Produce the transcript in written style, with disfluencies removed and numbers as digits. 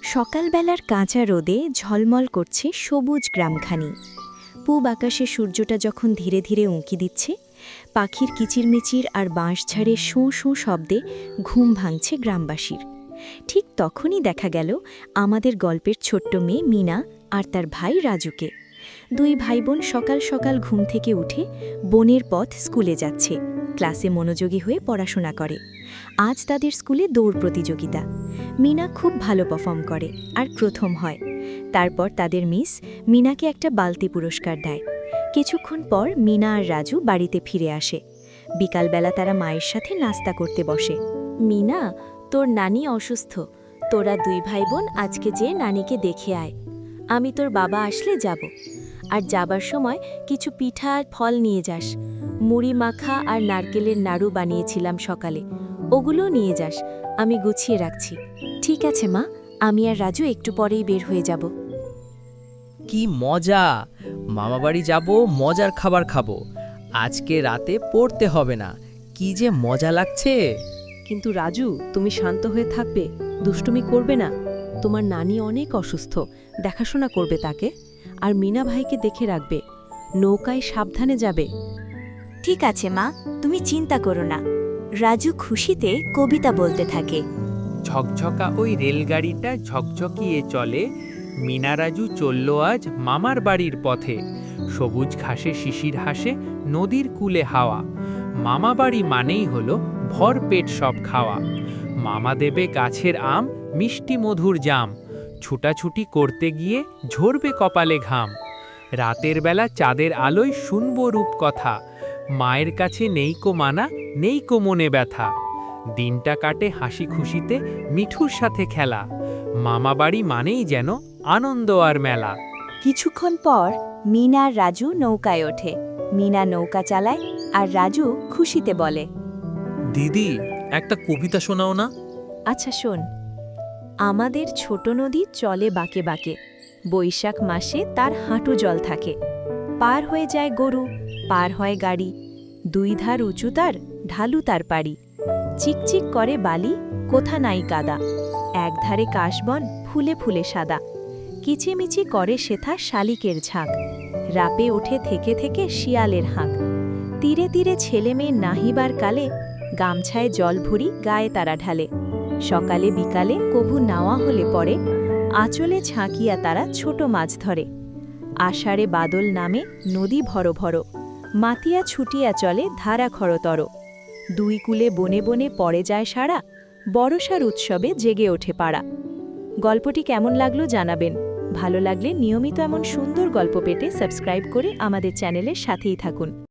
সকালবেলার কাঁচা রোদে ঝলমল করছে সবুজ গ্রামখানি। পূব আকাশে সূর্যটা যখন ধীরে ধীরে উঁকি দিচ্ছে, পাখির কিচিরমিচির আর বাঁশঝাড়ে শোঁ শোঁ শব্দে ঘুম ভাঙছে গ্রামবাসীর। ঠিক তখনই দেখা গেল আমাদের গল্পের ছোট্ট মেয়ে মিনা আর তার ভাই রাজুকে। দুই ভাইবোন সকাল সকাল ঘুম থেকে উঠে বনের পথ স্কুলে যাচ্ছে, ক্লাসে মনোযোগী হয়ে পড়াশোনা করে। আজ তাদের স্কুলে দৌড় প্রতিযোগিতা। মিনা খুব ভালো পারফর্ম করে আর প্রথম হয়। তারপর তাদের মিস মিনাকে একটা বালতি পুরস্কার দেয়। কিছুক্ষণ পর মিনা আর রাজু বাড়িতে ফিরে আসে। বিকালবেলা তারা মায়ের সাথে নাস্তা করতে বসে। মিনা, তোর নানি অসুস্থ, তোরা দুই ভাইবোন আজকে যেয়ে নানিকে দেখে আয়। আমি তোর বাবা আসলে যাব। আর যাবার সময় কিছু পিঠা আর ফল নিয়ে যাস। মুড়ি মাখা আর নারকেলের নাড়ু বানিয়েছিলাম সকালে, ওগুলো নিয়ে যাস, আমি গুছিয়ে রাখছি। ঠিক আছে মা, আমি আর রাজু একটু পরেই বের হয়ে যাব। কি মজা! মামাবাড়ি যাব, মজার খাবার খাবো। আজকে রাতে পড়তে হবে না। কি যে মজা লাগছে! কিন্তু রাজু, তুমি শান্ত হয়ে থাকবে, দুষ্টুমি করবে না। তোমার নানি অনেক অসুস্থ, দেখাশোনা করবে তাকে। আর মিনা ভাইকে দেখে রাখবে। নৌকায় সাবধানে যাবে। ঠিক আছে মা, তুমি চিন্তা করো না। রাজু খুশিতে কবিতা বলতে থাকে। ঝকঝকা ওই রেলগাড়িটা ঝকঝকিয়ে চলে, মিনা রাজু চলল আজ মামার বাড়ির পথে। সবুজ ঘাসে শিশির হাসে, নদীর কূলে হাওয়া। মামা বাড়ি মানেই হলো ভরপেট সব খাওয়া। মামা দেবে গাছের আম, মিষ্টি মধুর জাম। ছুটাছুটি করতে গিয়ে ঝরবে কপালে ঘাম। রাতের বেলা চাঁদের আলোয় শুনব রূপকথা। মায়ের কাছে নেইকো মানা, নেইকো মনে ব্যথা। দিনটা কাটে হাসি খুশিতে, মিঠুর সাথে খেলা। মামাবাড়ি মানেই যেন আনন্দ আর মেলা। কিছুক্ষণ পর মিনা আর রাজু নৌকায় ওঠে। মিনা নৌকা চালায় আর রাজু খুশিতে বলে, দিদি, একটা কবিতা শোনাও না। আচ্ছা শোন। আমাদের ছোট নদী চলে বাঁকে বাঁকে, বৈশাখ মাসে তার হাঁটু জল থাকে। পার হয়ে যায় গরু, পার হয় গাড়ি, দুই ধার উঁচু তার, ঢালু তার পাড়ি। চিকচিক করে বালি, কোথা নাই কাদা, এক ধারে কাশবন ফুলে ফুলে সাদা। কিচিমিচি করে সেথা শালিকের ঝাঁক, রাপে ওঠে থেকে থেকে শিয়ালের হাঁক। তীরে তীরে ছেলে মেয়ে নাহিবার কালে, গামছায় জল ভরি গায়ে তারা ঢালে। সকালে বিকালে কভু নাওয়া হলে পরে, আঁচলে ছাঁকিয়া তারা ছোট মাছ ধরে। আষাঢ়ে বাদল নামে নদী ভর ভর, মাতিয়া ছুটিয়া চলে ধারা খরতর। দুই কূলে বনে বনে পড়ে যায় সারা, বড়সার উৎসবে জেগে ওঠে পাড়া। গল্পটি কেমন লাগলো জানাবেন। ভালো লাগলে নিয়মিত এমন সুন্দর গল্প পেতে সাবস্ক্রাইব করে আমাদের চ্যানেলের সাথেই থাকুন।